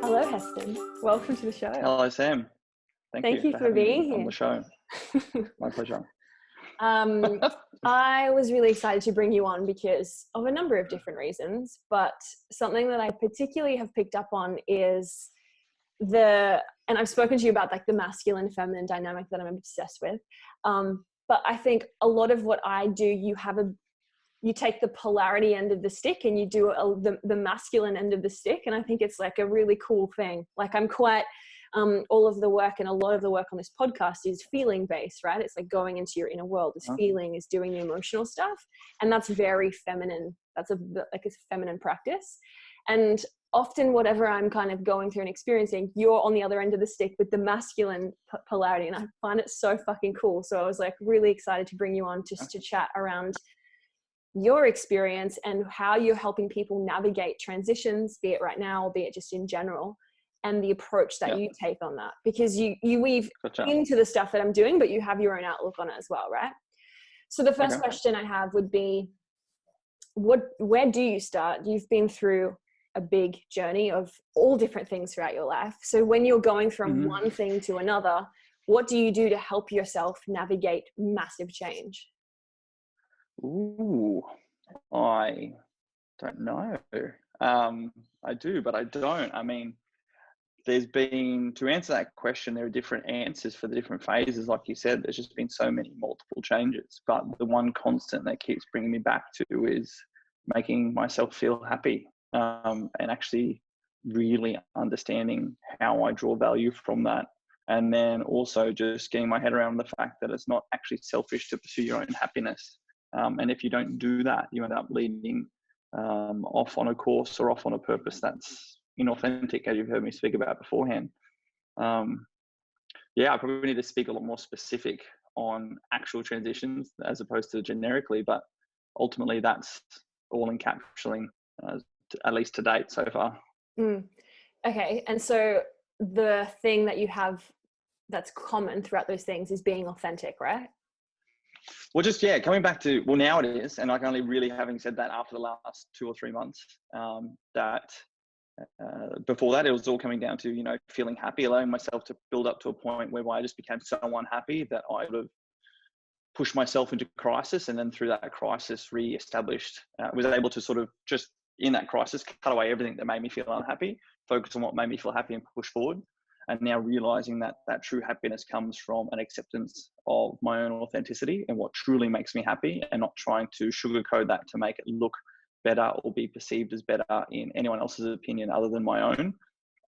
Hello, Heston. Welcome to the show. Hello, Sam. Thank you for for having being me on here. the show. My pleasure. I was really excited to bring you on because of a number of different reasons, but something that I particularly have picked up on is and I've spoken to you about like the masculine feminine dynamic that I'm obsessed with. But I think a lot of what I do, you take the polarity end of the stick and you do the masculine end of the stick. And I think it's like a really cool thing. Like I'm quite, all of the work and a lot of the work on this podcast is feeling based, right? It's like going into your inner world, is feeling, is doing the emotional stuff. And that's very feminine. That's a feminine practice. And often whatever I'm kind of going through and experiencing, you're on the other end of the stick with the masculine polarity. And I find it so fucking cool. So I was like really excited to bring you on just to chat around your experience and how you're helping people navigate transitions, be it right now or be it just in general, and the approach that you take on that, because you weave into the stuff that I'm doing, but you have your own outlook on it as well, right? So the first question I have would be, where do you start? You've been through a big journey of all different things throughout your life. So when you're going from one thing to another, what do you do to help yourself navigate massive change? Ooh, I don't know. I do, but I don't. I mean, to answer that question, there are different answers for the different phases. Like you said, there's just been so many multiple changes, but the one constant that keeps bringing me back to is making myself feel happy, and actually really understanding how I draw value from that. And then also just getting my head around the fact that it's not actually selfish to pursue your own happiness. And if you don't do that, you end up leading off on a course or off on a purpose that's inauthentic, as you've heard me speak about beforehand. I probably need to speak a lot more specific on actual transitions as opposed to generically, but ultimately that's all encapsulating, at least to date so far. Okay. And so the thing that you have that's common throughout those things is being authentic, right? Well, coming back to, now it is, and I can only really having said that after the last 2 or 3 months, before that, it was all coming down to, feeling happy, allowing myself to build up to a point where I just became so unhappy that I would have pushed myself into crisis. And then through that crisis, was able to sort of just in that crisis, cut away everything that made me feel unhappy, focus on what made me feel happy and push forward. And now realizing that true happiness comes from an acceptance of my own authenticity and what truly makes me happy, and not trying to sugarcoat that to make it look better or be perceived as better in anyone else's opinion other than my own.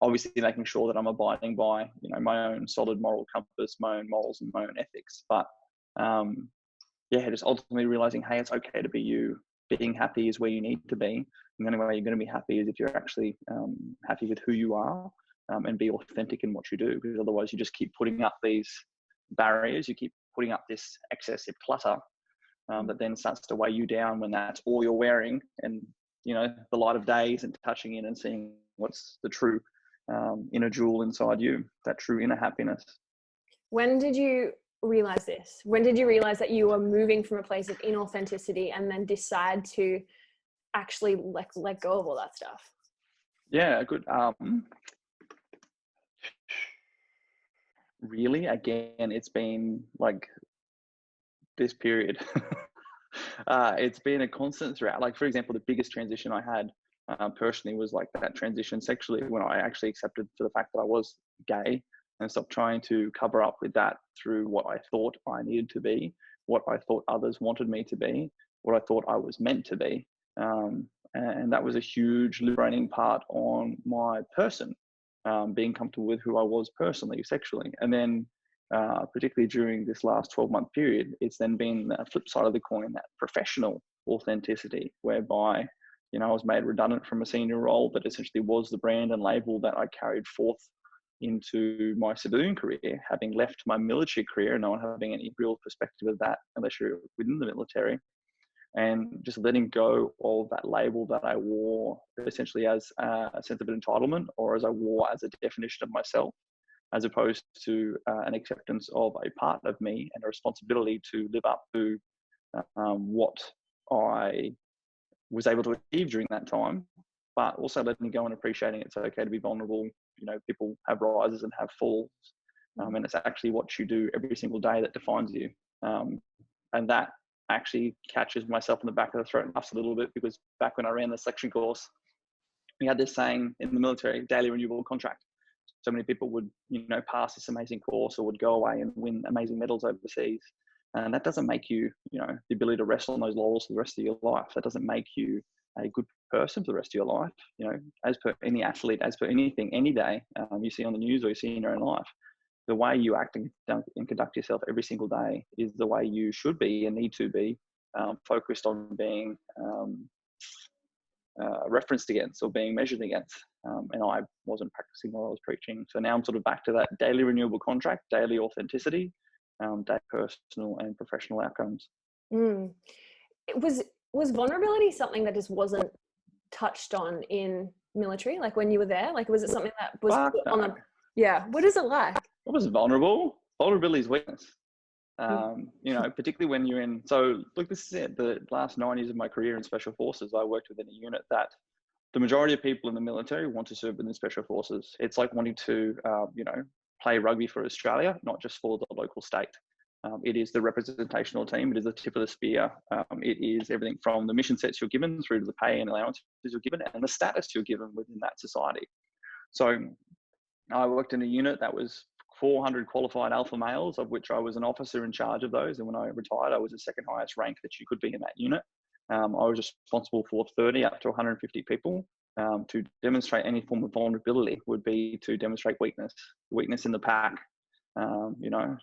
Obviously making sure that I'm abiding by, my own solid moral compass, my own morals and my own ethics. But just ultimately realizing, hey, it's okay to be you. Being happy is where you need to be. And the only way you're going to be happy is if you're actually happy with who you are, and be authentic in what you do, because otherwise you just keep putting up these barriers, you keep putting up this excessive clutter that then starts to weigh you down when that's all you're wearing, and the light of day isn't touching in and seeing what's the true inner jewel inside you, that true inner happiness. When did you realize this? When did you realize that you were moving from a place of inauthenticity and then decide to actually let go of all that stuff? Yeah, good. Really, again, it's been like this period. It's been a constant throughout. Like, for example, the biggest transition I had personally was like that transition sexually, when I actually accepted for the fact that I was gay and stopped trying to cover up with that through what I thought I needed to be, what I thought others wanted me to be, what I thought I was meant to be. And that was a huge liberating part on my person, being comfortable with who I was personally, sexually. And then particularly during this last 12-month period, it's then been the flip side of the coin, that professional authenticity, whereby, I was made redundant from a senior role that essentially was the brand and label that I carried forth into my civilian career, having left my military career and not having any real perspective of that unless you're within the military. And just letting go of that label that I wore essentially as a sense of entitlement, or as I wore as a definition of myself, as opposed to an acceptance of a part of me and a responsibility to live up to what I was able to achieve during that time but also letting go and appreciating it's okay to be vulnerable. You know, people have rises and have falls, and it's actually what you do every single day that defines you. And that actually catches myself in the back of the throat and laughs a little bit, because back when I ran the selection course, we had this saying in the military, daily renewable contract. So many people would, you know, pass this amazing course or would go away and win amazing medals overseas. And that doesn't make you, you know, the ability to rest on those laurels for the rest of your life. That doesn't make you a good person for the rest of your life. You know, as per any athlete, as per anything, any day you see on the news or you see in your own life, the way you act and conduct yourself every single day is the way you should be and need to be, focused on being referenced against or being measured against. And I wasn't practicing what I was preaching. So now I'm sort of back to that daily renewable contract, daily authenticity, daily personal and professional outcomes. Was vulnerability something that just wasn't touched on in military? Like when you were there, like was it something that was put on the, yeah. What is it like? What was vulnerable? Vulnerability is weakness. You know, particularly when you're in, so look, this is it. The last 9 years of my career in special forces, I worked within a unit that the majority of people in the military want to serve within special forces. It's like wanting to, you know, play rugby for Australia, not just for the local state. It is the representational team. It is the tip of the spear. It is everything from the mission sets you're given through to the pay and allowances you're given and the status you're given within that society. So I worked in a unit that was 400 qualified alpha males, of which I was an officer in charge of those. And when I retired, I was the second highest rank that you could be in that unit. I was responsible for 30 up to 150 people. To demonstrate any form of vulnerability would be to demonstrate weakness in the pack, you know.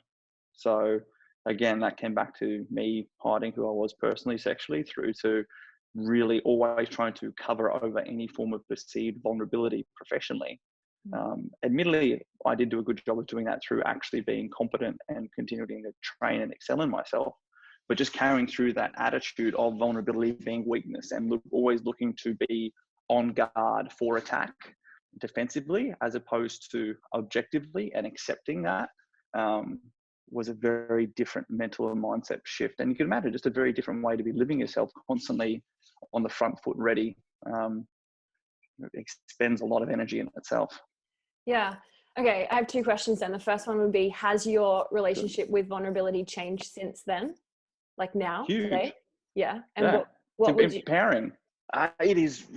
So again, that came back to me hiding who I was personally, sexually, through to really always trying to cover over any form of perceived vulnerability professionally. Admittedly, I did do a good job of doing that through actually being competent and continuing to train and excel in myself, but just carrying through that attitude of vulnerability being weakness and always looking to be on guard for attack defensively as opposed to objectively, and accepting that was a very different mental and mindset shift. And you can imagine just a very different way to be living yourself constantly on the front foot ready. It expends a lot of energy in itself. Yeah. Okay. I have 2 questions then. The first one would be, has your relationship with vulnerability changed since then? Like now, Huge. today? Yeah. And Yeah. what would you? Empowering. It is,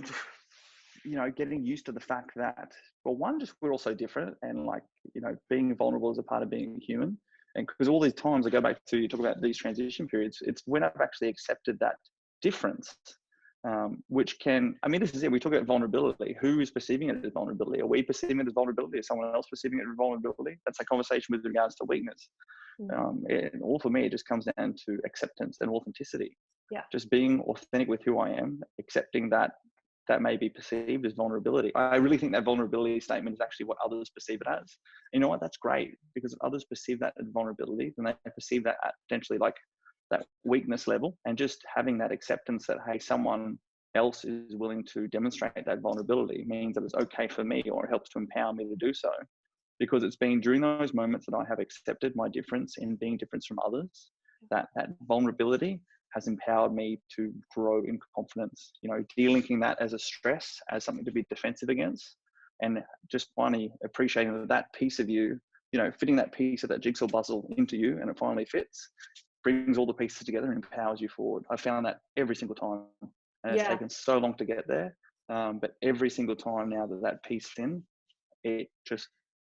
you know, getting used to the fact that, well, one, just we're all so different, and like, you know, being vulnerable is a part of being human. And because all these times I go back to, you talk about these transition periods, it's when I've actually accepted that difference. Which can, I mean, this is it. We talk about vulnerability. Who is perceiving it as vulnerability? Are we perceiving it as vulnerability? Is someone else perceiving it as vulnerability? That's a conversation with regards to weakness. And all for me, it just comes down to acceptance and authenticity. Yeah. Just being authentic with who I am, accepting that that may be perceived as vulnerability. I really think that vulnerability statement is actually what others perceive it as. You know what? That's great, because if others perceive that as vulnerability, then they perceive that at potentially like that weakness level, and just having that acceptance that, hey, someone else is willing to demonstrate that vulnerability means that it's okay for me, or it helps to empower me to do so. Because it's been during those moments that I have accepted my difference in being different from others, that vulnerability has empowered me to grow in confidence, you know, delinking that as a stress, as something to be defensive against, and just finally appreciating that that piece of you, you know, fitting that piece of that jigsaw puzzle into you, and it finally fits, brings all the pieces together and empowers you forward. I found that every single time, and it's taken so long to get there. But every single time now that piece in, it just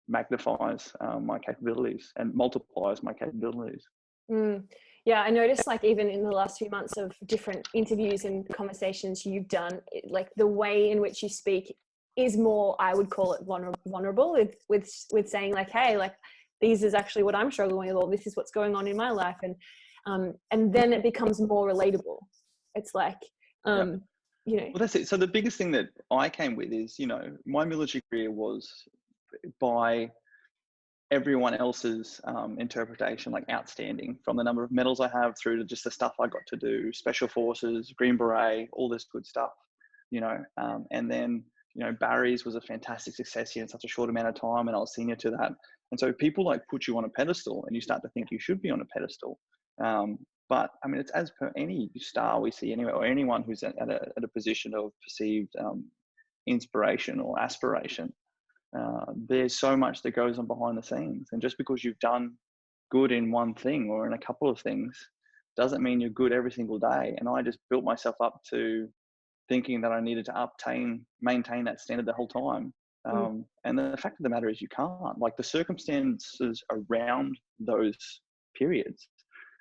magnifies my capabilities and multiplies my capabilities. Yeah, I noticed, like, even in the last few months of different interviews and conversations you've done, like the way in which you speak is more, I would call it vulnerable with saying like, hey, like, this is actually what I'm struggling with, or this is what's going on in my life. And then it becomes more relatable. It's like, you know. Well, that's it. So the biggest thing that I came with is, you know, my military career was, by everyone else's interpretation, like outstanding, from the number of medals I have through to just the stuff I got to do, special forces, Green Beret, all this good stuff, you know. And then, you know, Barry's was a fantastic success here in such a short amount of time, and I was senior to that. And so people like put you on a pedestal, and you start to think you should be on a pedestal. But I mean, it's as per any star we see anywhere, or anyone who's at a position of perceived inspiration or aspiration. There's so much that goes on behind the scenes, and just because you've done good in one thing or in a couple of things doesn't mean you're good every single day. And I just built myself up to thinking that I needed to maintain that standard the whole time. And the fact of the matter is you can't. Like, the circumstances around those periods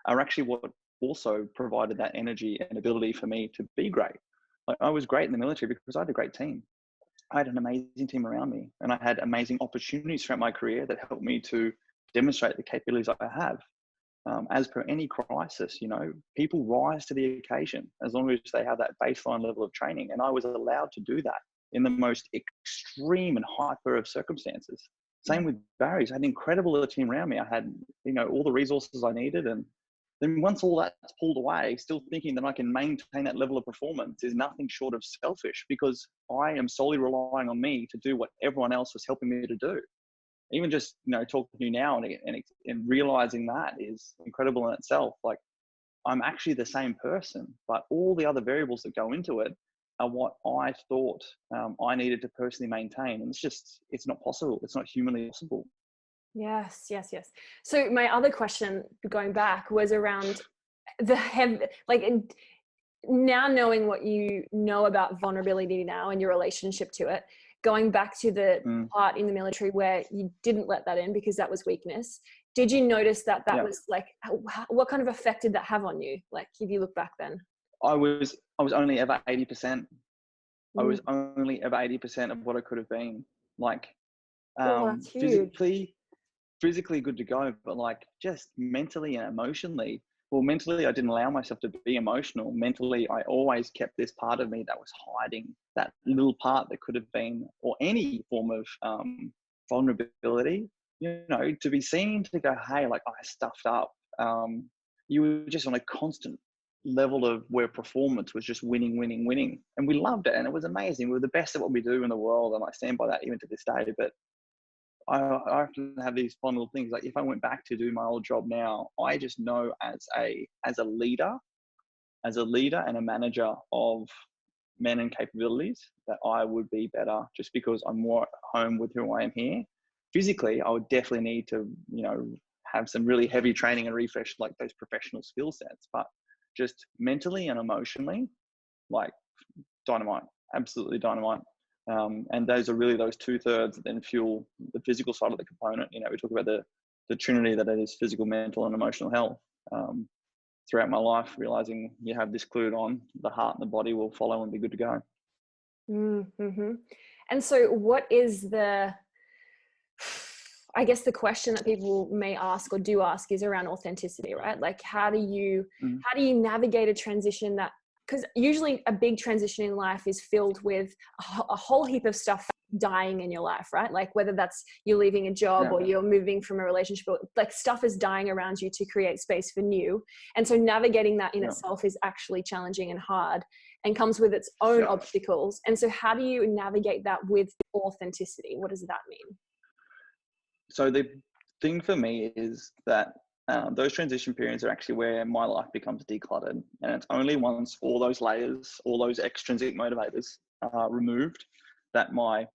are actually what also provided that energy and ability for me to be great. Like, I was great in the military because I had a great team. I had an amazing team around me, and I had amazing opportunities throughout my career that helped me to demonstrate the capabilities I have. As per any crisis, people rise to the occasion as long as they have that baseline level of training. And I was allowed to do that in the most extreme and hyper of circumstances. Same with Barry's. I had an incredible team around me. I had, all the resources I needed. And then once all that's pulled away, still thinking that I can maintain that level of performance is nothing short of selfish, because I am solely relying on me to do what everyone else was helping me to do. Even just, talking to you now and realizing that is incredible in itself. Like, I'm actually the same person, but all the other variables that go into it are what I thought I needed to personally maintain. And it's not possible. It's not humanly possible. Yes. So my other question, going back, was around now knowing what you know about vulnerability now and your relationship to it, going back to the part in the military where you didn't let that in because that was weakness. Did you notice that was like, what kind of effect did that have on you? Like, if you look back then? I was only ever 80%. I was only ever 80% of what I could have been. Like, that's huge. physically good to go, but like, just mentally and emotionally. Well, mentally, I didn't allow myself to be emotional. Mentally, I always kept this part of me that was hiding, that little part that could have been, or any form of vulnerability, to be seen, to go, hey, like, I stuffed up. You were just on a constant level of where performance was just winning. And we loved it. And it was amazing. We were the best at what we do in the world. And I stand by that even to this day. But I often have these fun little things. Like, if I went back to do my old job now, I just know as a leader and a manager of men and capabilities, that I would be better, just because I'm more at home with who I am here. Physically, I would definitely need to, have some really heavy training and refresh, like those professional skill sets. But just mentally and emotionally, like, dynamite, absolutely dynamite. And those are really those 2/3 that then fuel the physical side of the component. We talk about the trinity that is physical, mental, and emotional health. Throughout my life, realizing you have this clued on, the heart and the body will follow and be good to go. Mm-hmm. And so what is I guess the question that people may ask or do ask is around authenticity, right? Like, how do you navigate a transition that, because usually a big transition in life is filled with a whole heap of stuff dying in your life, right? Like, whether that's you're leaving a job or you're moving from a relationship, like, stuff is dying around you to create space for new. And so navigating that in itself is actually challenging and hard and comes with its own obstacles. And so how do you navigate that with authenticity? What does that mean? So the thing for me is that those transition periods are actually where my life becomes decluttered. And it's only once all those layers, all those extrinsic motivators are removed, that my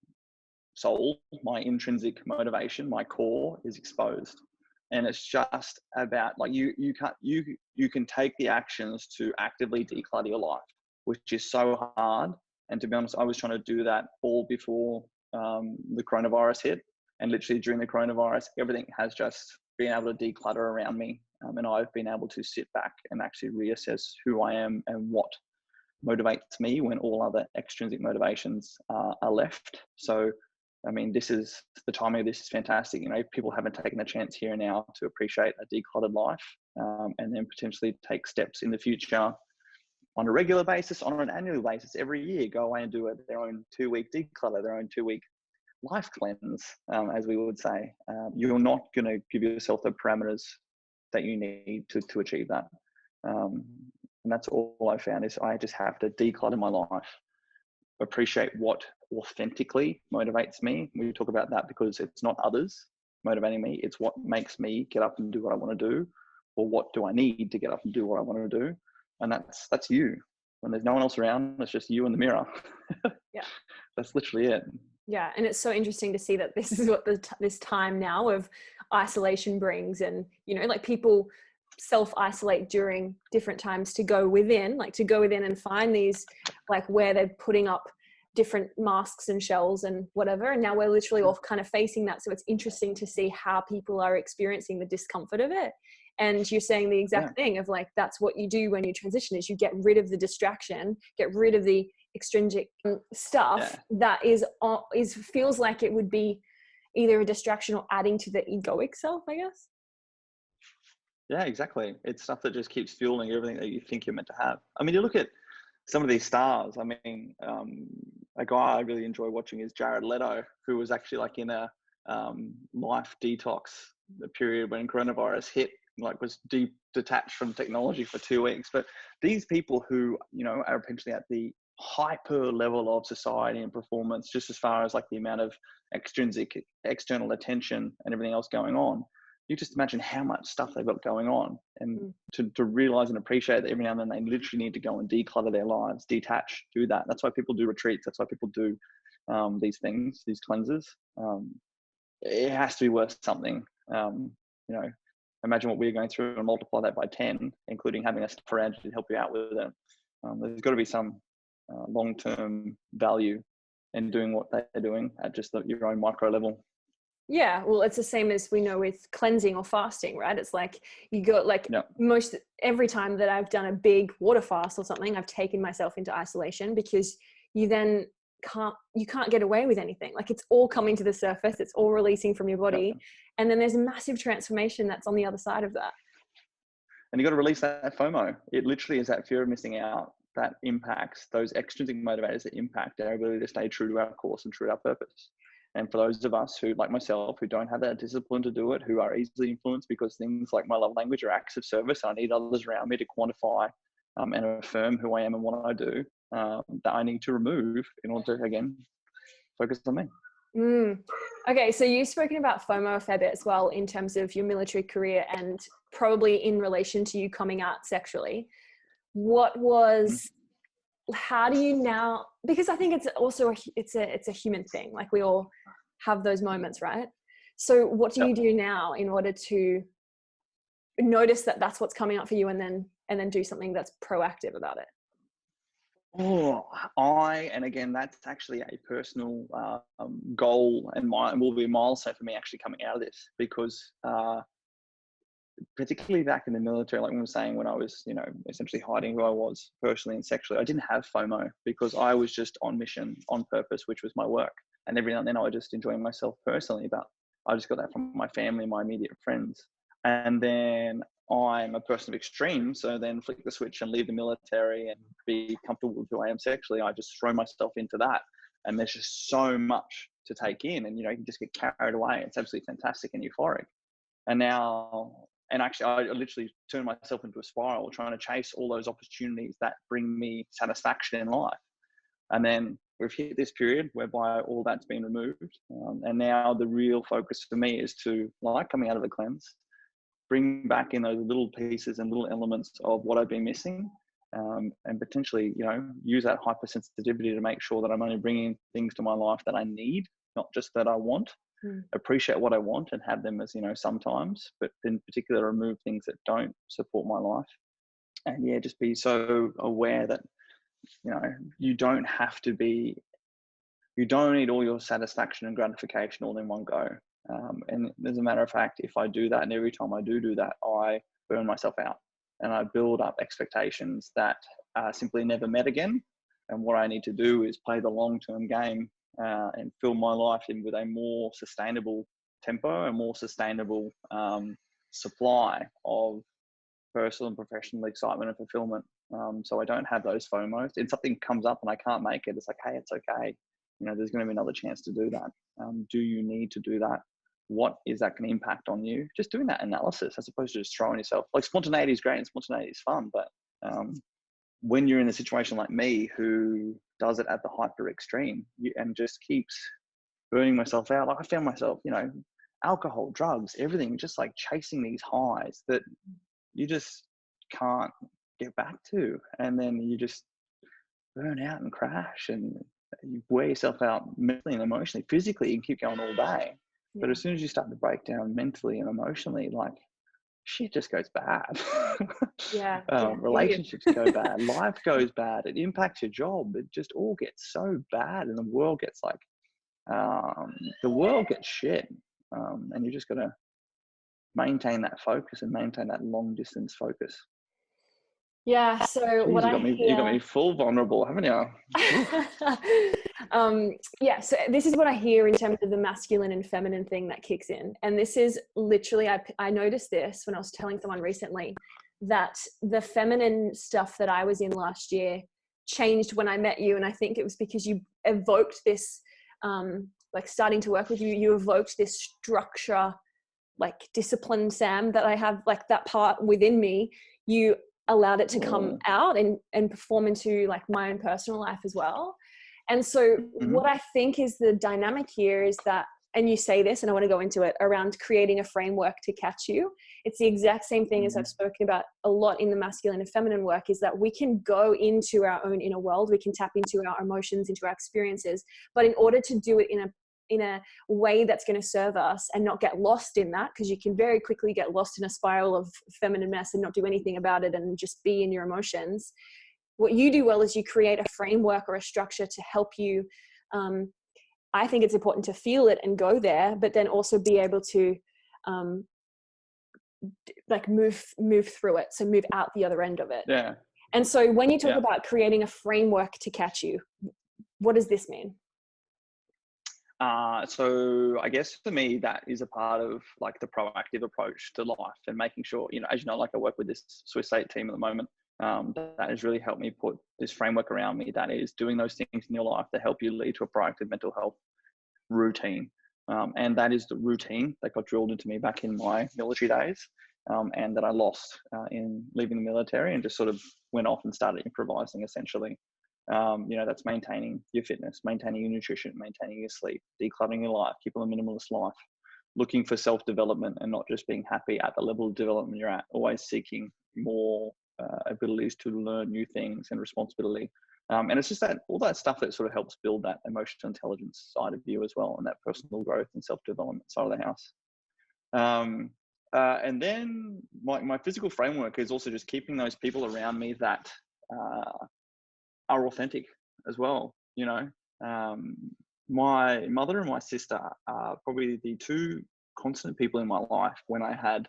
soul, my intrinsic motivation, my core is exposed. And it's just about, like, you can take the actions to actively declutter your life, which is so hard. And to be honest, I was trying to do that all before the coronavirus hit. And literally during the coronavirus, everything has just been able to declutter around me. And I've been able to sit back and actually reassess who I am and what motivates me when all other extrinsic motivations are left. So, I mean, this is the timing of this is fantastic. People haven't taken the chance here and now to appreciate a decluttered life, and then potentially take steps in the future on a regular basis, on an annual basis, every year, go away and do their own 2-week declutter, their own 2-week life cleanse, as we would say. You're not going to give yourself the parameters that you need to achieve that. And that's all I found, is I just have to declutter my life, appreciate what authentically motivates me. We talk about that because it's not others motivating me. It's what makes me get up and do what I want to do, or what do I need to get up and do what I want to do. And that's you. When there's no one else around, it's just you in the mirror. That's literally it. Yeah, and it's so interesting to see that this is what this time now of isolation brings, and like people self-isolate during different times to go within, and find these, like, where they're putting up different masks and shells and whatever, and now we're literally all kind of facing that. So it's interesting to see how people are experiencing the discomfort of it. And you're saying the exact thing of, like, that's what you do when you transition, is you get rid of the distraction, get rid of the extrinsic stuff that is feels like it would be either a distraction or adding to the egoic self, I guess. Yeah, exactly. It's stuff that just keeps fueling everything that you think you're meant to have. I mean, you look at some of these stars. I mean, a guy I really enjoy watching is Jared Leto, who was actually like in a life detox period when coronavirus hit, like was detached from technology for 2 weeks. But these people who, are potentially at the hyper level of society and performance, just as far as like the amount of extrinsic external attention and everything else going on, you just imagine how much stuff they've got going on, and to realize and appreciate that every now and then they literally need to go and declutter their lives, detach, do that. That's why people do retreats. That's why people do these things, these cleanses. It has to be worth something. Imagine what we're going through and multiply that by 10, including having a stuff around you to help you out with it. There's got to be some long-term value in doing what they're doing at just your own micro level. Yeah, well, it's the same as we know with cleansing or fasting, right? It's like you go, like, every time that I've done a big water fast or something, I've taken myself into isolation, because you then can't get away with anything. Like, it's all coming to the surface, it's all releasing from your body. And then there's a massive transformation that's on the other side of that. And you got to release that FOMO. It literally is that fear of missing out that impacts those extrinsic motivators that impact our ability to stay true to our course and true to our purpose. And for those of us who, like myself, who don't have that discipline to do it, who are easily influenced because things like my love language are acts of service, and I need others around me to quantify and affirm who I am and what I do, that I need to remove in order to, again, focus on me. Okay, so you've spoken about FOMO a fair bit as well, in terms of your military career and probably in relation to you coming out sexually. How do you now, because I think it's also it's a human thing, like we all have those moments, right? So what do you do now in order to notice that that's what's coming up for you, and then do something that's proactive about it? And again, that's actually a personal goal, and will be a milestone for me actually coming out of this, because particularly back in the military, like we were saying, when I was, essentially hiding who I was personally and sexually, I didn't have FOMO because I was just on mission, on purpose, which was my work. And every now and then I was just enjoying myself personally, but I just got that from my family, my immediate friends. And then I'm a person of extreme. So then flick the switch and leave the military and be comfortable with who I am sexually. I just throw myself into that. And there's just so much to take in, and, you can just get carried away. It's absolutely fantastic and euphoric. And actually, I literally turned myself into a spiral, trying to chase all those opportunities that bring me satisfaction in life. And then we've hit this period whereby all that's been removed. And now the real focus for me is to, like coming out of the cleanse, bring back in those little pieces and little elements of what I've been missing, and potentially, use that hypersensitivity to make sure that I'm only bringing things to my life that I need, not just that I want. Appreciate what I want and have them as, sometimes, but in particular remove things that don't support my life. And just be so aware that, you don't need all your satisfaction and gratification all in one go. And as a matter of fact, if I do that, and every time I do that, I burn myself out and I build up expectations that are simply never met again. And what I need to do is play the long-term game, and fill my life in with a more sustainable tempo, a more sustainable supply of personal and professional excitement and fulfillment. So I don't have those FOMOs. If something comes up and I can't make it, it's like, hey, it's okay. There's going to be another chance to do that. Do you need to do that? What is that going to impact on you? Just doing that analysis as opposed to just throwing yourself. Like, spontaneity is great and spontaneity is fun, but when you're in a situation like me, who does it at the hyper extreme and just keeps burning myself out, like I found myself, alcohol, drugs, everything, just like chasing these highs that you just can't get back to. And then you just burn out and crash. And you wear yourself out mentally and emotionally. Physically, you can keep going all day. But as soon as you start to break down mentally and emotionally, like, shit just goes bad. Yeah. Relationships go bad. Life goes bad. It impacts your job. It just all gets so bad, and the world gets like, the world gets shit. And you just got to maintain that focus and maintain that long distance focus. Yeah. So Jeez, what you got me full vulnerable, haven't you? Yeah, so this is what I hear in terms of the masculine and feminine thing that kicks in. And this is literally, I noticed this when I was telling someone recently, that the feminine stuff that I was in last year changed when I met you. And I think it was because you evoked this, like starting to work with you, you evoked this structure, like discipline, Sam, that I have, like that part within me. You allowed it to come out and perform into like my own personal life as well. And so what I think is the dynamic here is that, and you say this, and I want to go into it, around creating a framework to catch you. It's the exact same thing as I've spoken about a lot in the masculine and feminine work, is that we can go into our own inner world. We can tap into our emotions, into our experiences. But in order to do it in a way that's going to serve us and not get lost in that, because you can very quickly get lost in a spiral of feminine mess and not do anything about it and just be in your emotions. What you do well is you create a framework or a structure to help you. I think it's important to feel it and go there, but then also be able to like move through it. So move out the other end of it. Yeah. And so when you talk about creating a framework to catch you, what does this mean? So I guess for me, that is a part of like the proactive approach to life, and making sure, as you know, like I work with this Swiss 8 team at the moment. That has really helped me put this framework around me that is doing those things in your life that help you lead to a proactive mental health routine. And that is the routine that got drilled into me back in my military days, and that I lost in leaving the military, and just sort of went off and started improvising essentially. That's maintaining your fitness, maintaining your nutrition, maintaining your sleep, decluttering your life, keeping a minimalist life, looking for self-development and not just being happy at the level of development you're at, always seeking more abilities to learn new things and responsibility. And it's just that all that stuff that sort of helps build that emotional intelligence side of you as well, and that personal growth and self-development side of the house. And then my physical framework is also just keeping those people around me that are authentic as well. My mother and my sister are probably the two constant people in my life. When I had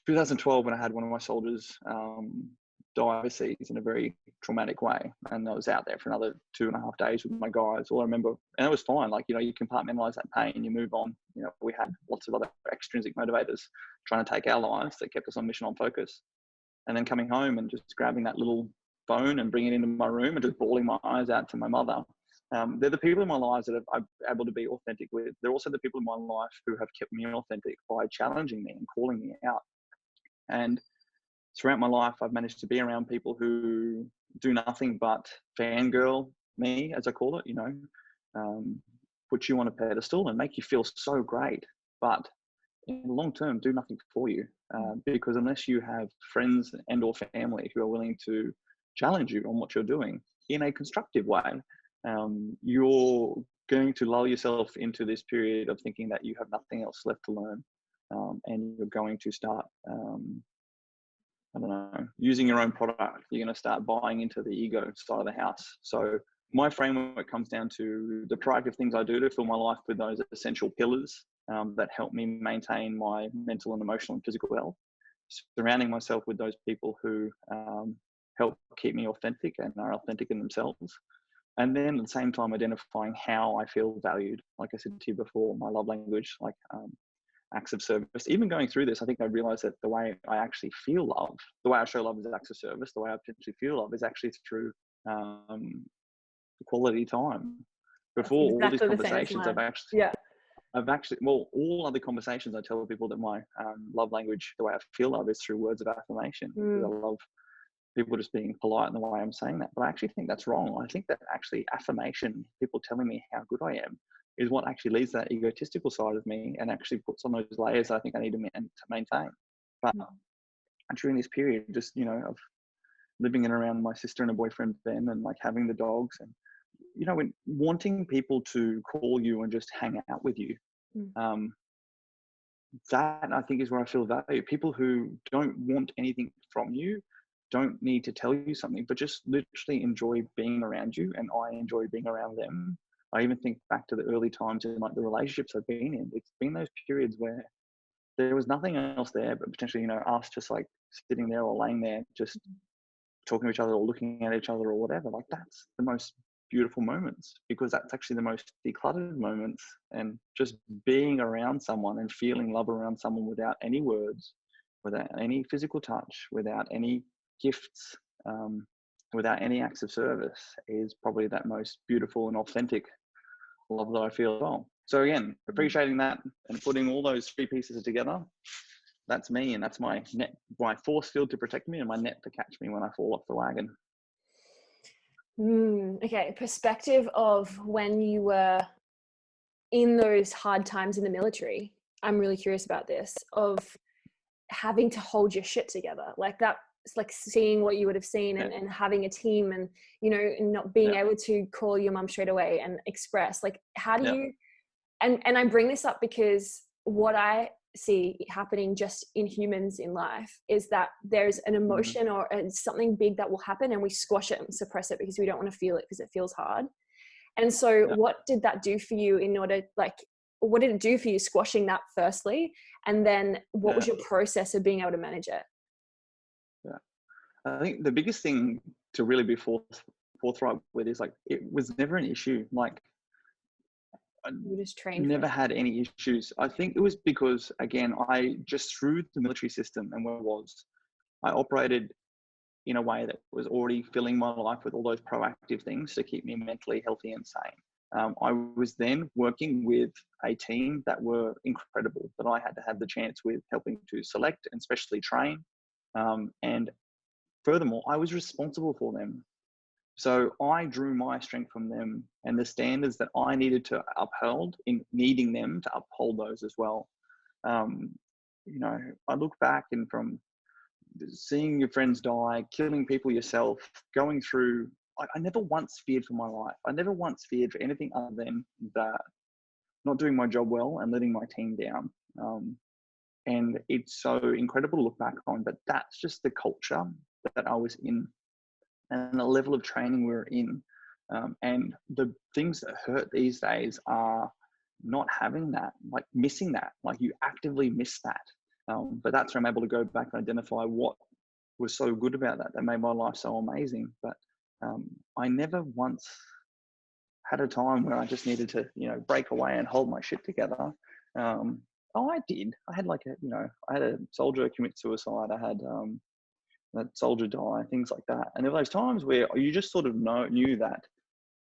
2012, when I had one of my soldiers die overseas in a very traumatic way, and I was out there for another 2.5 days with my guys. All I remember, and it was fine, like, you compartmentalize that pain, you move on. We had lots of other extrinsic motivators trying to take our lives that kept us on mission, on focus. And then coming home and just grabbing that little phone and bringing it into my room and just bawling my eyes out to my mother. They're the people in my lives that I'm able to be authentic with. They're also the people in my life who have kept me authentic by challenging me and calling me out. And throughout my life, I've managed to be around people who do nothing but fangirl me, as I call it, put you on a pedestal and make you feel so great, but in the long term, do nothing for you. Because unless you have friends and or family who are willing to challenge you on what you're doing in a constructive way, you're going to lull yourself into this period of thinking that you have nothing else left to learn. And you're going to start, using your own product. You're going to start buying into the ego side of the house. So my framework comes down to the proactive things I do to fill my life with those essential pillars that help me maintain my mental and emotional and physical health. Surrounding myself with those people who help keep me authentic and are authentic in themselves. And then at the same time, identifying how I feel valued. Like I said to you before, my love language, like acts of service. Even going through this, I think I realized that the way I actually feel love, the way I show love is acts of service. The way I potentially feel love is actually through quality time. Before all these conversations, all other conversations, I tell people that my love language, the way I feel love, is through words of affirmation. I love people just being polite in the way I'm saying that. But I actually think that's wrong. I think that actually affirmation, people telling me how good I am, is what actually leads to that egotistical side of me and actually puts on those layers I think I need to maintain. But during this period, just, of living in around my sister and a boyfriend then, and like having the dogs and you know, when wanting people to call you and just hang out with you, Mm. that I think is where I feel value. People who don't want anything from you, don't need to tell you something, but just literally enjoy being around you, and I enjoy being around them. I even think back to the early times in like the relationships I've been in. It's been those periods where there was nothing else there, but potentially, you know, us just like sitting there or laying there, just talking to each other or looking at each other or whatever. Like that's the most beautiful moments, because that's actually the most decluttered moments. And just being around someone and feeling love around someone without any words, without any physical touch, without any gifts, without any acts of service, is probably that most beautiful and authentic love that I feel as well. So again, appreciating that and putting all those three pieces together, that's me, and that's my net, my force field to protect me, and my net to catch me when I fall off the wagon. Okay, perspective of when you were in those hard times in the military. I'm really curious about this, of having to hold your shit together. Like that, it's like seeing what you would have seen, and having a team, and, you know, and not being able to call your mum straight away and express, like, how do you, and I bring this up because what I see happening just in humans in life is that there's an emotion or something big that will happen, and we squash it and suppress it because we don't want to feel it because it feels hard. And so what did that do for you in order, like, what did it do for you squashing that firstly? And then what was your process of being able to manage it? I think the biggest thing to really be forthright with is like, it was never an issue. Like, I just trained never had any issues. I think it was because, again, I just through the military system and where I operated in a way that was already filling my life with all those proactive things to keep me mentally healthy and sane. I was then working with a team that were incredible, that I had to have the chance with, helping to select and specially train. And furthermore, I was responsible for them. So I drew my strength from them, and the standards that I needed to uphold in needing them to uphold those as well. You know, I look back, and from seeing your friends die, killing people yourself, going through, I never once feared for my life. I never once feared for anything other than that, not doing my job well and letting my team down. And it's so incredible to look back on, but that's just the culture that I was in and the level of training we're in. And the things that hurt these days are not having that, like missing that, like you actively miss that. But that's where I'm able to go back and identify what was so good about that made my life so amazing. But I never once had a time where I just needed to, you know, break away and hold my shit together. I did. I had I had a soldier commit suicide. I had that soldier die, things like that. And there were those times where you just sort of knew that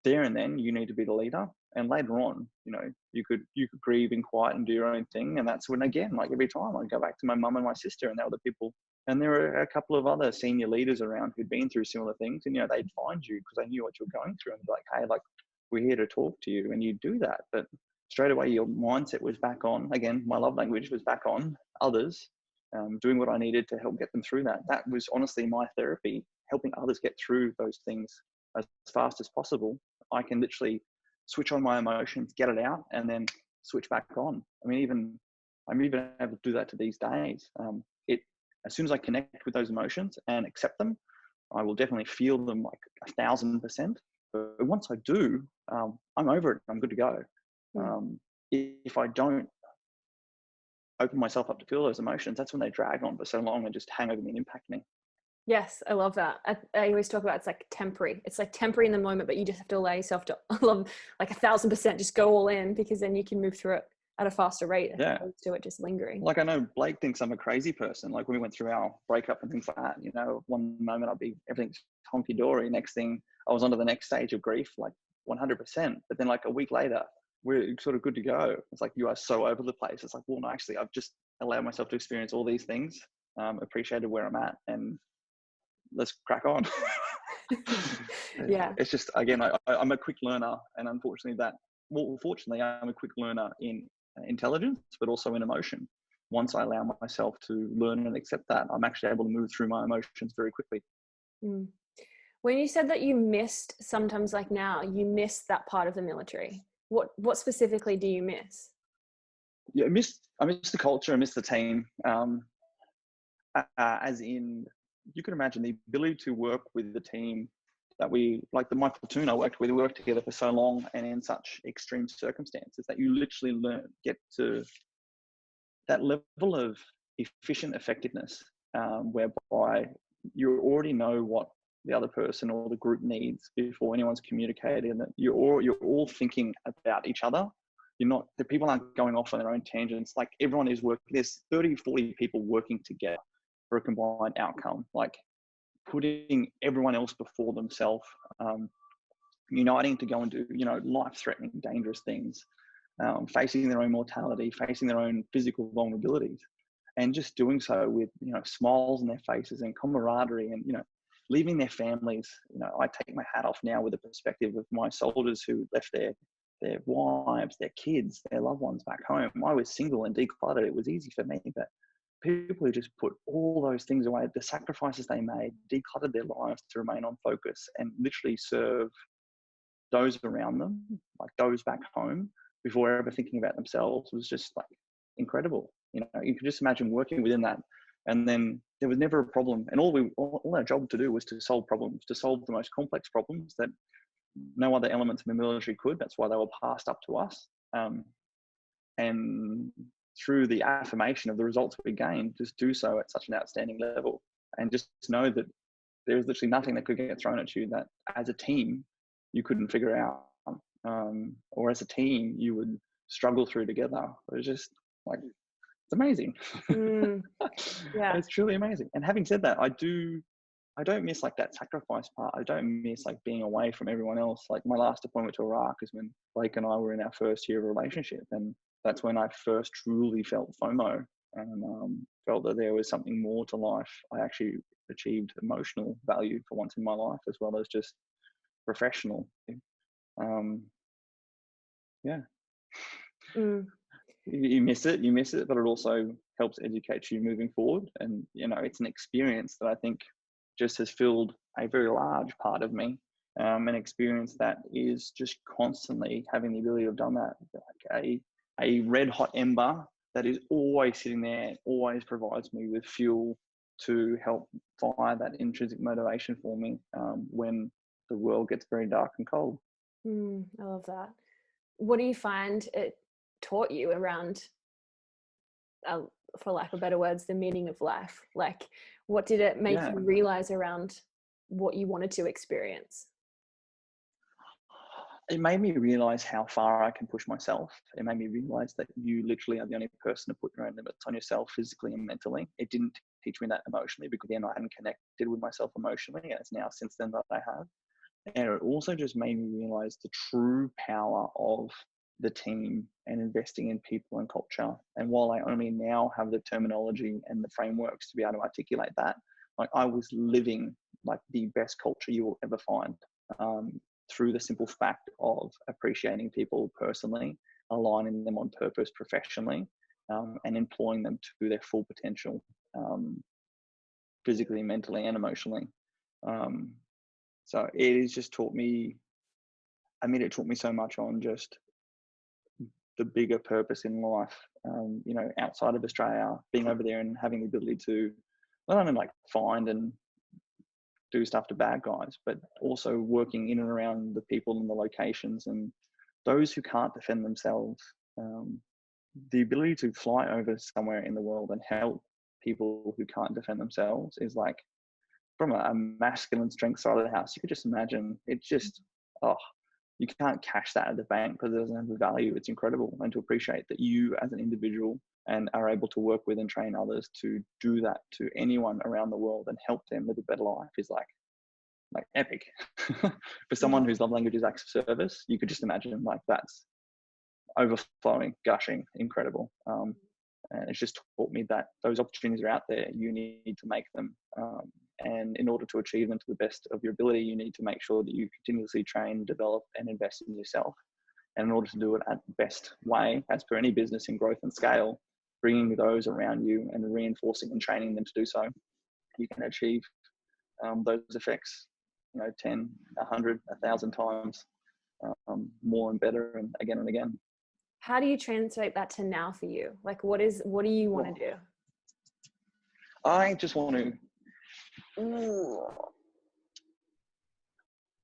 there and then you need to be the leader. And later on, you know, you could grieve in quiet and do your own thing. And that's when, again, like every time I'd go back to my mum and my sister, and they were the people. And there were a couple of other senior leaders around who'd been through similar things. And, you know, they'd find you because they knew what you were going through, and be like, hey, like, we're here to talk to you. And you do that. But straight away, your mindset was back on. Again, my love language was back on others, doing what I needed to help get them through that. That was honestly my therapy, helping others get through those things as fast as possible. I can literally switch on my emotions, get it out, and then switch back on. I mean, I'm even able to do that to these days. As soon as I connect with those emotions and accept them, I will definitely feel them like 1,000%. But once I do, I'm over it. I'm good to go. If I don't open myself up to feel those emotions, that's when they drag on for so long and just hang over me and impact me. Yes, I love that. I always talk about it's like temporary. It's like temporary in the moment, but you just have to allow yourself to love like 1,000%, just go all in, because then you can move through it at a faster rate as opposed to it just lingering. Like, I know Blake thinks I'm a crazy person. Like when we went through our breakup and things like that, you know, one moment I'd be everything's honky-dory. Next thing I was on to the next stage of grief, like 100%. But then like a week later, we're sort of good to go. It's like, you are so over the place. It's like, well, no, actually, I've just allowed myself to experience all these things, appreciated where I'm at, and let's crack on. Yeah. It's just, again, I'm a quick learner, and unfortunately fortunately, I'm a quick learner in intelligence, but also in emotion. Once I allow myself to learn and accept that, I'm actually able to move through my emotions very quickly. When you said that you missed sometimes, like now, you missed that part of the military. What specifically do you miss? Yeah, I miss the culture, I miss the team. As in, you can imagine the ability to work with the team that my platoon I worked with, we worked together for so long and in such extreme circumstances that you literally get to that level of efficient effectiveness, whereby you already know what the other person or the group needs before anyone's communicated, and that you're all thinking about each other. The people aren't going off on their own tangents. Like, everyone is working. There's 30, 40 people working together for a combined outcome, like putting everyone else before themselves, uniting to go and do, life-threatening, dangerous things, facing their own mortality, facing their own physical vulnerabilities, and just doing so with, smiles on their faces and camaraderie, and, leaving their families. I take my hat off now with the perspective of my soldiers who left their wives, their kids, their loved ones back home. I was single and decluttered. It was easy for me, but people who just put all those things away, the sacrifices they made, decluttered their lives to remain on focus and literally serve those around them, like those back home, before ever thinking about themselves, was just like incredible. You could just imagine working within that. And then there was never a problem. And all our job to do was to solve problems, to solve the most complex problems that no other elements of the military could. That's why they were passed up to us. And through the affirmation of the results we gained, just do so at such an outstanding level. And just know that there's literally nothing that could get thrown at you that as a team you couldn't figure out, or as a team you would struggle through together. It was just like, it's amazing. Yeah. It's truly amazing. And having said that, I don't miss like that sacrifice part. I don't miss like being away from everyone else. Like, my last deployment to Iraq is when Blake and I were in our first year of a relationship, and that's when I first truly felt FOMO, and felt that there was something more to life. I actually achieved emotional value for once in my life, as well as just professional. Yeah. You miss it, but it also helps educate you moving forward. And, it's an experience that I think just has filled a very large part of me, an experience that is just constantly having the ability to have done that. Like a red hot ember that is always sitting there, always provides me with fuel to help fire that intrinsic motivation for me, when the world gets very dark and cold. I love that. What do you find it taught you around, for lack of better words, the meaning of life? Like, what did it make you realize around what you wanted to experience? It made me realize how far I can push myself. It made me realize that you literally are the only person to put your own limits on yourself, physically and mentally. It didn't teach me that emotionally, because then I hadn't connected with myself emotionally, and it's now since then that I have. And it also just made me realize the true power of the team and investing in people and culture. And while I only now have the terminology and the frameworks to be able to articulate that, like, I was living like the best culture you will ever find, through the simple fact of appreciating people personally, aligning them on purpose professionally, and employing them to their full potential, physically, mentally, and emotionally. So it has just taught me, it taught me so much on just the bigger purpose in life, outside of Australia, being over there and having the ability to not only like find and do stuff to bad guys, but also working in and around the people and the locations and those who can't defend themselves. The ability to fly over somewhere in the world and help people who can't defend themselves is like, from a masculine strength side of the house, you could just imagine, it's just, you can't cash that at the bank because it doesn't have the value. It's incredible. And to appreciate that you as an individual and are able to work with and train others to do that to anyone around the world and help them live a better life is like epic. For someone whose love language is acts of service, you could just imagine like that's overflowing, gushing, incredible. And it's just taught me that those opportunities are out there. You need to make them. And in order to achieve them to the best of your ability, you need to make sure that you continuously train, develop, and invest in yourself. And in order to do it at the best way, as per any business in growth and scale, bringing those around you and reinforcing and training them to do so, you can achieve those effects. 10, 100, 1,000 times more and better, and again. How do you translate that to now for you? Like, what do you want to do? I just want to,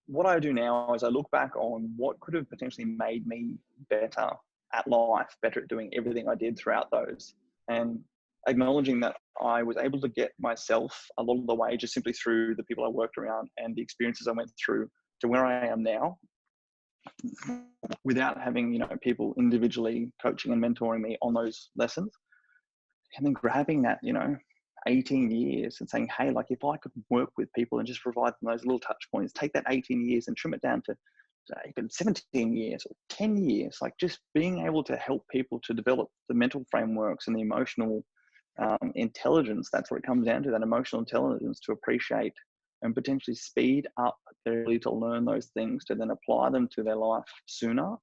what I do now is I look back on what could have potentially made me better at life, better at doing everything I did throughout those, and acknowledging that I was able to get myself a lot of the way just simply through the people I worked around and the experiences I went through to where I am now, without having, people individually coaching and mentoring me on those lessons. And then grabbing that, 18 years and saying, hey, like if I could work with people and just provide them those little touch points, take that 18 years and trim it down to even 17 years or 10 years, like just being able to help people to develop the mental frameworks and the emotional intelligence. That's what it comes down to, that emotional intelligence to appreciate and potentially speed up their ability to learn those things to then apply them to their life sooner.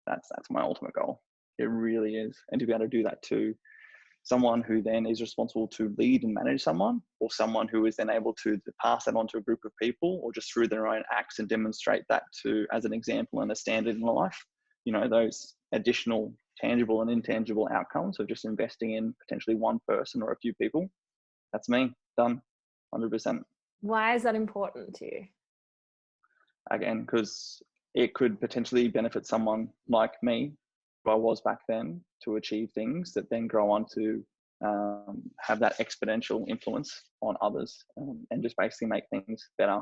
That's my ultimate goal. It really is. And to be able to do that to someone who then is responsible to lead and manage someone, or someone who is then able to pass that on to a group of people, or just through their own acts and demonstrate that to as an example and a standard in life. Those additional tangible and intangible outcomes of just investing in potentially one person or a few people. That's me, done, 100%. Why is that important to you? Again, because it could potentially benefit someone like me, who I was back then, to achieve things that then grow on to have that exponential influence on others, and just basically make things better.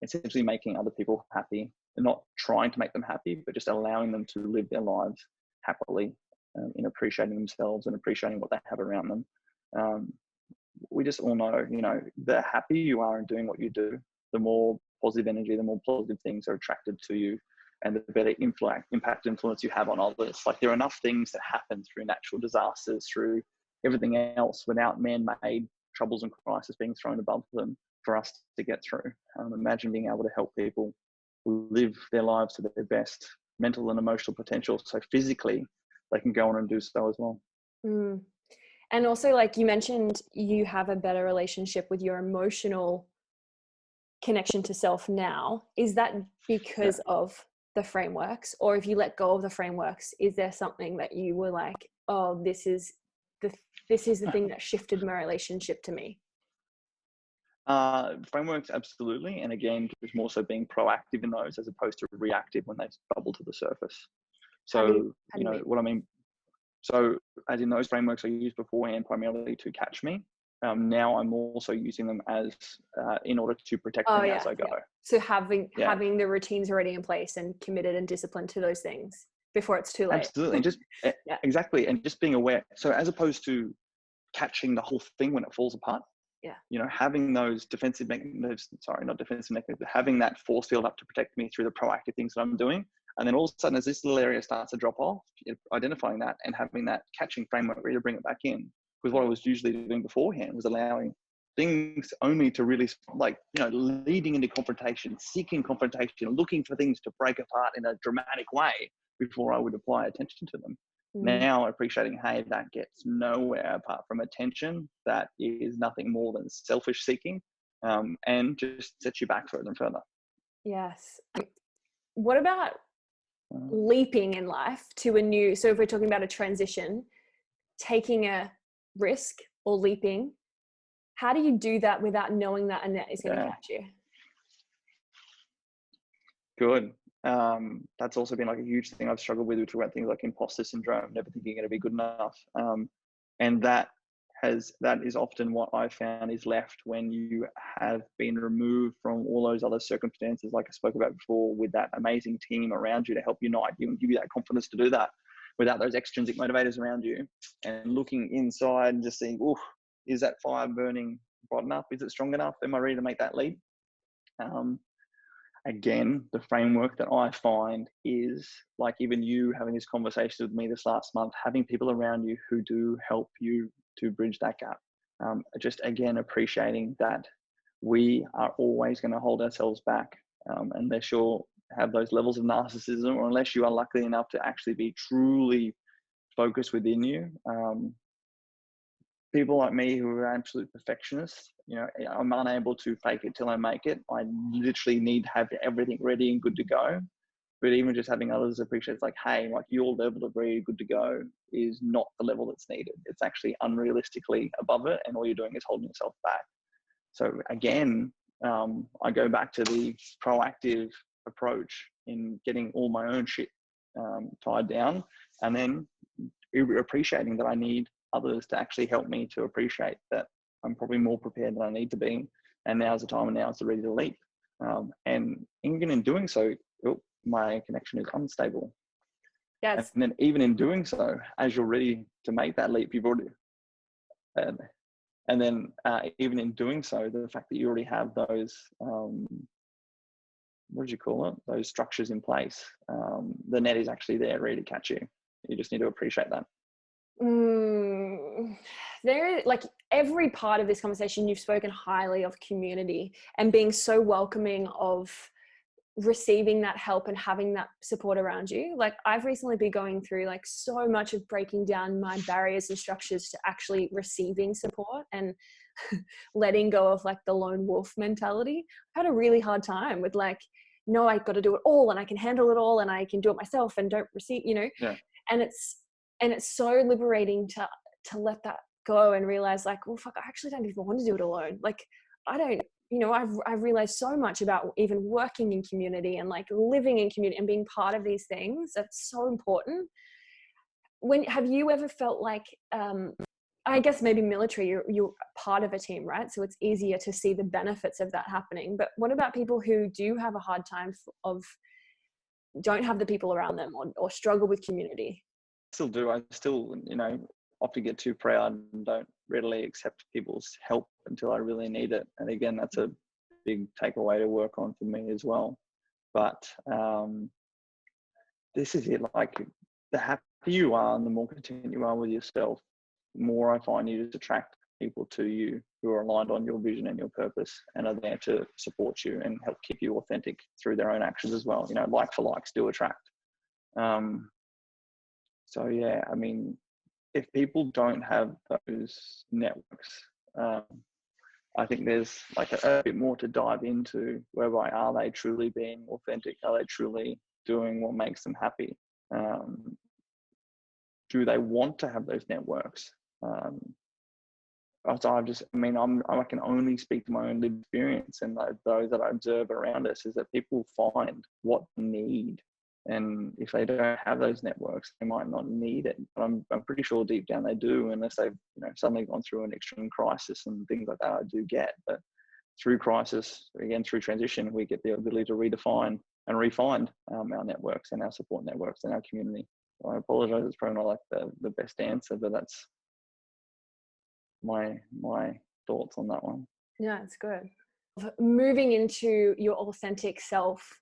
Essentially making other people happy, and not trying to make them happy, but just allowing them to live their lives happily, in appreciating themselves and appreciating what they have around them. We just all know, the happier you are in doing what you do, the more positive energy, the more positive things are attracted to you, and the better impact influence you have on others. Like, there are enough things that happen through natural disasters, through everything else, without man-made troubles and crises being thrown above them for us to get through. Imagine being able to help people live their lives to their best mental and emotional potential, so physically they can go on and do so as well. And also, like you mentioned, you have a better relationship with your emotional connection to self now. Is that because of the frameworks, or if you let go of the frameworks, is there something that you were like, oh, this is the thing that shifted my relationship to me? Frameworks, absolutely. And again, just more so being proactive in those as opposed to reactive when they bubble to the surface. So, what I mean. So as in, those frameworks I used beforehand primarily to catch me. Now I'm also using them as in order to protect me as I go. Yeah. So having the routines already in place and committed and disciplined to those things before it's too late. Absolutely. And just exactly. And just being aware. So as opposed to catching the whole thing when it falls apart. Yeah. Having those defensive mechanisms, not defensive mechanisms, but having that force field up to protect me through the proactive things that I'm doing. And then all of a sudden, as this little area starts to drop off, identifying that and having that catching framework ready to bring it back in. Because what I was usually doing beforehand was allowing things only to really, leading into confrontation, seeking confrontation, looking for things to break apart in a dramatic way before I would apply attention to them. Now appreciating, hey, that gets nowhere apart from attention. That is nothing more than selfish seeking, and just sets you back further and further. Yes. What about leaping in life to a new, so if we're talking about a transition, taking a risk or leaping, how do you do that without knowing that a net is going to catch you? Good. That's also been like a huge thing I've struggled with, which about things like imposter syndrome, never thinking you're going to be good enough. And that is often what I found is left when you have been removed from all those other circumstances, like I spoke about before, with that amazing team around you to help unite you and give you that confidence to do that, without those extrinsic motivators around you, and looking inside and just seeing, is that fire burning bright enough? Is it strong enough? Am I ready to make that leap? Again, the framework that I find is, like even you having this conversation with me this last month, having people around you who do help you to bridge that gap. Just again, appreciating that we are always going to hold ourselves back, unless you have those levels of narcissism, or unless you are lucky enough to actually be truly focused within you. People like me who are absolute perfectionists I'm unable to fake it till I make it. I literally need to have everything ready and good to go. But even just having others appreciate, it's like, hey, like your level of ready, good to go is not the level that's needed. It's actually unrealistically above it, and all you're doing is holding yourself back. So again, I go back to the proactive approach in getting all my own shit tied down, and then appreciating that I need others to actually help me to appreciate that I'm probably more prepared than I need to be, and now's the time, and now's the ready to leap. And even in doing so, my connection is unstable. Yes. And then even in doing so, as you're ready to make that leap, you've already, and then even in doing so, the fact that you already have those, what do you call it? Those structures in place. The net is actually there, ready to catch you. You just need to appreciate that. There, like every part of this conversation, you've spoken highly of community and being so welcoming of receiving that help and having that support around you. Like I've recently been going through like so much of breaking down my barriers and structures to actually receiving support and letting go of like the lone wolf mentality. I've had a really hard time with like, no, I got to do it all and I can handle it all and I can do it myself and don't receive, Yeah. And it's so liberating to let that go and realize like, oh fuck, I actually don't even want to do it alone. Like I don't, I've realized so much about even working in community and like living in community and being part of these things. That's so important. Have you ever felt like, I guess maybe military, you're part of a team, right? So it's easier to see the benefits of that happening. But what about people who do have a hard time don't have the people around them or struggle with community? Still do. I still, often get too proud and don't readily accept people's help until I really need it. And again, that's a big takeaway to work on for me as well. But this is it. Like the happier you are and the more content you are with yourself, the more I find you just attract people to you who are aligned on your vision and your purpose and are there to support you and help keep you authentic through their own actions as well. Like for likes do attract. So yeah, I mean, if people don't have those networks, I think there's like a bit more to dive into, whereby are they truly being authentic? Are they truly doing what makes them happy? Do they want to have those networks? So I can only speak to my own lived experience, and those that I observe around us is that people find what they need. And if they don't have those networks, they might not need it. But I'm pretty sure deep down they do, unless they've suddenly gone through an extreme crisis and things like that. I do get, but through crisis, again through transition, we get the ability to redefine and refine our networks and our support networks and our community. So I apologize, it's probably not like the best answer, but that's my thoughts on that one. Yeah, it's good. Moving into your authentic self,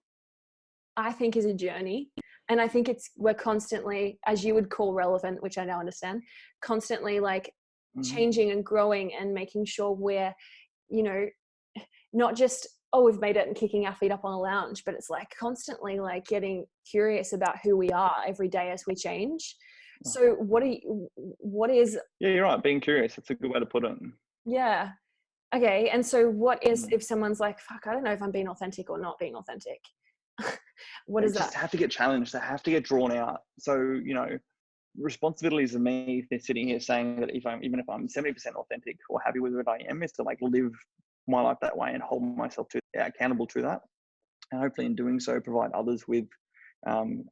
I think is a journey. And I think we're constantly, as you would call relevant, which I now understand, constantly like changing and growing and making sure we're, not just, oh, we've made it and kicking our feet up on a lounge, but it's like constantly like getting curious about who we are every day as we change. So what is... Yeah, you're right. Being curious. That's a good way to put it. Yeah. Okay. And so what is, if someone's like, fuck, I don't know if I'm being authentic or not being authentic. What is that? They just have to get challenged. They have to get drawn out. So, responsibilities of me sitting here saying that even if I'm 70% authentic or happy with what I am, is to like live my life that way and hold myself accountable to that. And hopefully in doing so, provide others with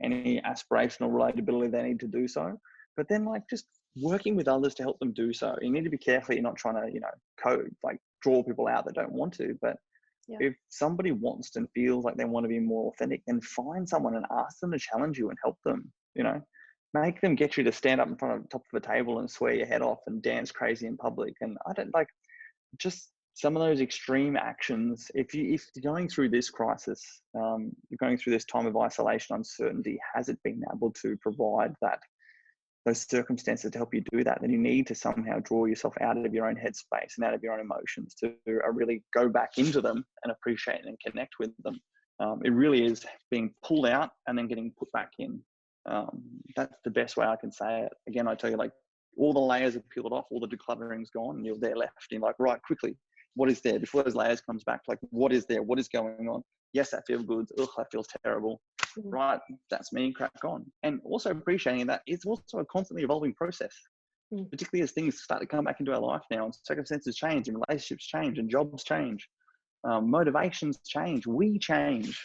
any aspirational relatability they need to do so. But then like just working with others to help them do so. You need to be careful. You're not trying to, draw people out that don't want to, but if somebody wants and feels like they want to be more authentic, then find someone and ask them to challenge you and help them, make them get you to stand up in front of the top of a table and swear your head off and dance crazy in public. And I don't just some of those extreme actions. If you're going through this crisis, you're going through this time of isolation, uncertainty, has it been able to provide those circumstances to help you do that, then you need to somehow draw yourself out of your own headspace and out of your own emotions to really go back into them and appreciate and connect with them. It really is being pulled out and then getting put back in. That's the best way I can say it. Again, I tell you, like all the layers are peeled off, all the decluttering's gone, and you're there left. And you're like, right, quickly, what is there before those layers comes back. Like, what is there? What is going on? Yes, that feels good. Ugh, that feels terrible. Right, that's me. Crack on. And also appreciating that it's also a constantly evolving process, particularly as things start to come back into our life now, and circumstances change, and relationships change, and jobs change, motivations change, we change.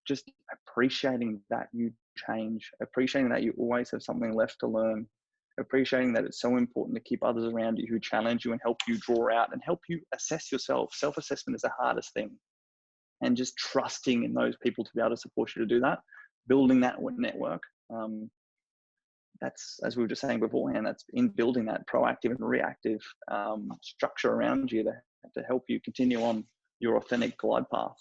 Just appreciating that you change, appreciating that you always have something left to learn, appreciating that it's so important to keep others around you who challenge you and help you draw out and help you assess yourself. Self-assessment is the hardest thing. And just trusting in those people to be able to support you to do that, building that network. That's, as we were just saying beforehand, that's in building that proactive and reactive structure around you to help you continue on your authentic glide path.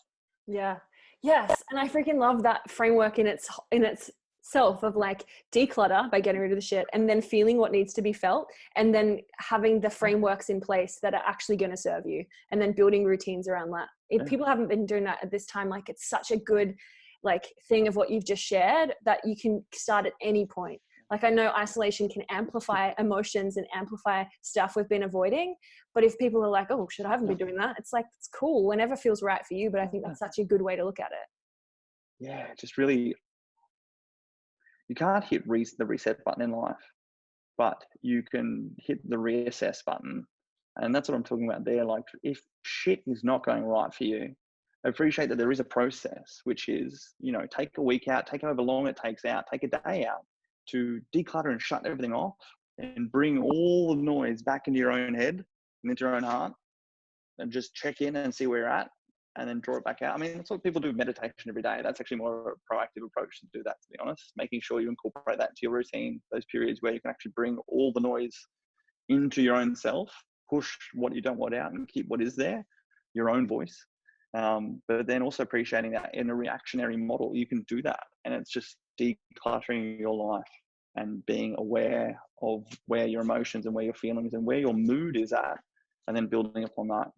Yeah. Yes. And I freaking love that framework in itself of like declutter by getting rid of the shit, and then feeling what needs to be felt, and then having the frameworks in place that are actually going to serve you, and then building routines around that. If people haven't been doing that at this time, like, it's such a good like thing of what you've just shared, that you can start at any point. Like, I know isolation can amplify emotions and amplify stuff we've been avoiding. But if people are like, oh shit, I haven't been doing that, it's like, it's cool whenever feels right for you. But I think that's such a good way to look at it. Yeah, just really, you can't hit the reset button in life, but you can hit the reassess button. And that's what I'm talking about there. Like, if shit is not going right for you, appreciate that there is a process, which is, take a week out, take however long it takes out, take a day out to declutter and shut everything off and bring all the noise back into your own head and into your own heart, and just check in and see where you're at, and then draw it back out. I mean, that's what people do with meditation every day. That's actually more of a proactive approach to do that, to be honest, making sure you incorporate that into your routine, those periods where you can actually bring all the noise into your own self, push what you don't want out and keep what is there, your own voice. But then also appreciating that in a reactionary model, you can do that. And it's just decluttering your life and being aware of where your emotions and where your feelings and where your mood is at, and then building upon that.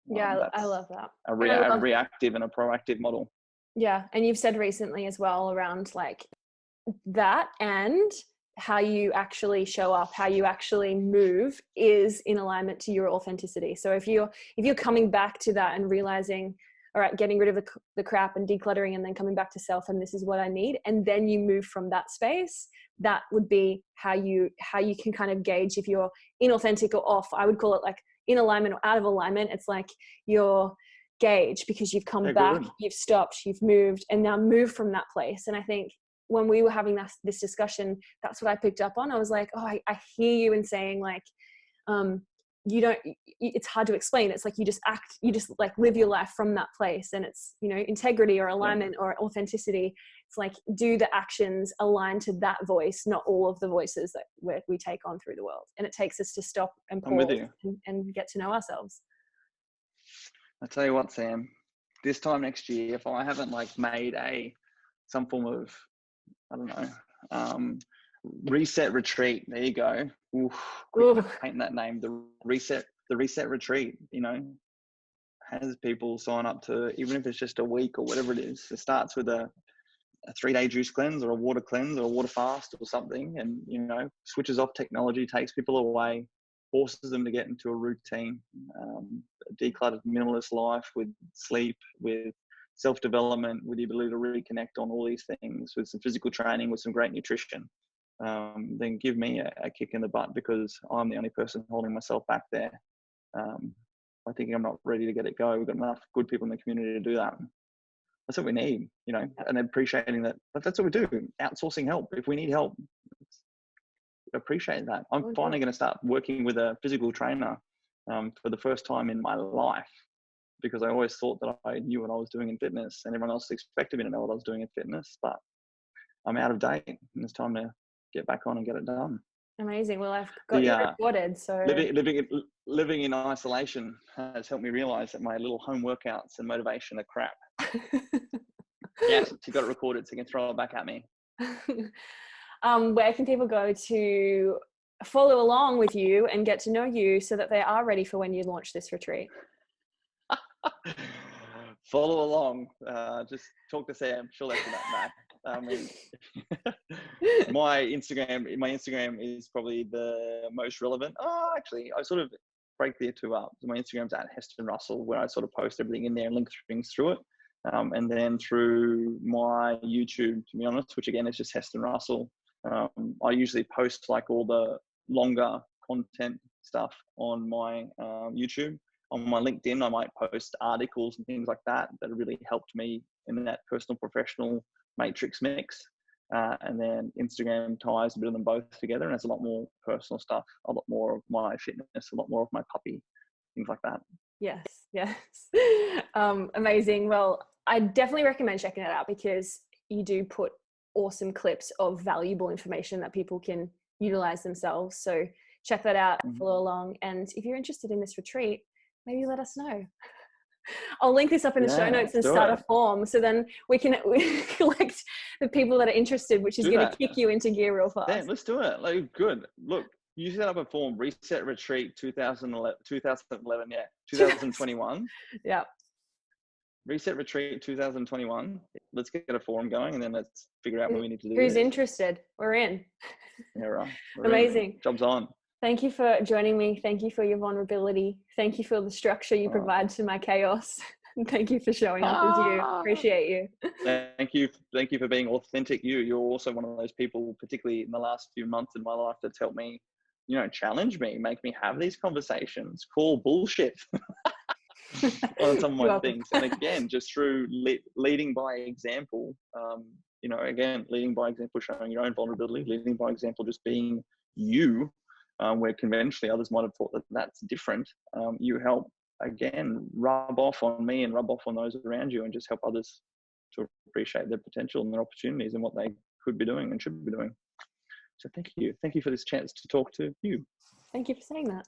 Yeah, I love that. A reactive and a proactive model. Yeah. And you've said recently as well around like that, and how you actually show up, how you actually move is in alignment to your authenticity. So if you're coming back to that and realizing, all right, getting rid of the crap and decluttering, and then coming back to self, and this is what I need, and then you move from that space, that would be how you can kind of gauge if you're inauthentic or off. I would call it like in alignment or out of alignment. It's like your gauge, because you've come back, you've stopped, you've moved, and now move from that place. And I think when we were having this discussion, that's what I picked up on. I was like, oh, I hear you in saying like, it's hard to explain. It's like, you just like live your life from that place. And it's, integrity or alignment or authenticity. It's like, do the actions align to that voice, not all of the voices that we take on through the world. And it takes us to stop and pause and get to know ourselves. I tell you what, Sam, this time next year, if I haven't like made some form of, I don't know, reset retreat. There you go. Paint that name. The reset retreat, has people sign up to, even if it's just a week or whatever it is. It starts with a 3-day juice cleanse or a water cleanse or a water fast or something, and, switches off technology, takes people away, forces them to get into a routine, a decluttered minimalist life with sleep, with self-development, with the ability to reconnect on all these things, with some physical training, with some great nutrition, then give me a kick in the butt, because I'm the only person holding myself back there. I think I'm not ready to get it go. We've got enough good people in the community to do that. That's what we need, and appreciating that. But that's what we do. Outsourcing help. If we need help, appreciate that. I'm finally going to start working with a physical trainer for the first time in my life, because I always thought that I knew what I was doing in fitness, and everyone else expected me to know what I was doing in fitness, but I'm out of date, and it's time to get back on and get it done. Amazing. Well, I've got you recorded. So living in isolation has helped me realize that my little home workouts and motivation are crap. Yes, you got it recorded, so you can throw it back at me. Where can people go to follow along with you and get to know you, so that they are ready for when you launch this retreat? Follow along. Just talk to Sam. She'll let you know back. I mean, my Instagram is probably the most relevant. Oh, actually, I sort of break the two up. So my Instagram's at Heston Russell, where I sort of post everything in there and link things through it. And then through my YouTube, to be honest, which again is just Heston Russell, I usually post like all the longer content stuff on my YouTube. On my LinkedIn, I might post articles and things like that that have really helped me in that personal professional matrix mix. And then Instagram ties a bit of them both together, and it's a lot more personal stuff, a lot more of my fitness, a lot more of my puppy, things like that. Yes. Amazing. Well, I definitely recommend checking it out because you do put awesome clips of valuable information that people can utilize themselves. So check that out, follow along. And if you're interested in this retreat, maybe let us know. I'll link this up in the show notes and start a form. So then we collect the people that are interested, which is going to kick you into gear real fast. Damn, let's do it. Like, good. Look, you set up a form, Reset Retreat 2011, yeah, 2021. Yeah. Reset Retreat 2021. Let's get a forum going, and then let's figure out what we need to do. Who's interested? We're in. Yeah, right. Amazing. Job's on. Thank you for joining me. Thank you for your vulnerability. Thank you for the structure you provide to my chaos. And thank you for showing up as you. Appreciate you. Thank you for being authentic. You're also one of those people, particularly in the last few months in my life, that's helped me, challenge me, make me have these conversations, call bullshit on some of my things. And again, just through leading by example, leading by example, showing your own vulnerability, leading by example, just being you, where conventionally others might have thought that that's different. You help, again, rub off on me and rub off on those around you, and just help others to appreciate their potential and their opportunities and what they could be doing and should be doing. So thank you for this chance to talk to you. Thank you for saying that.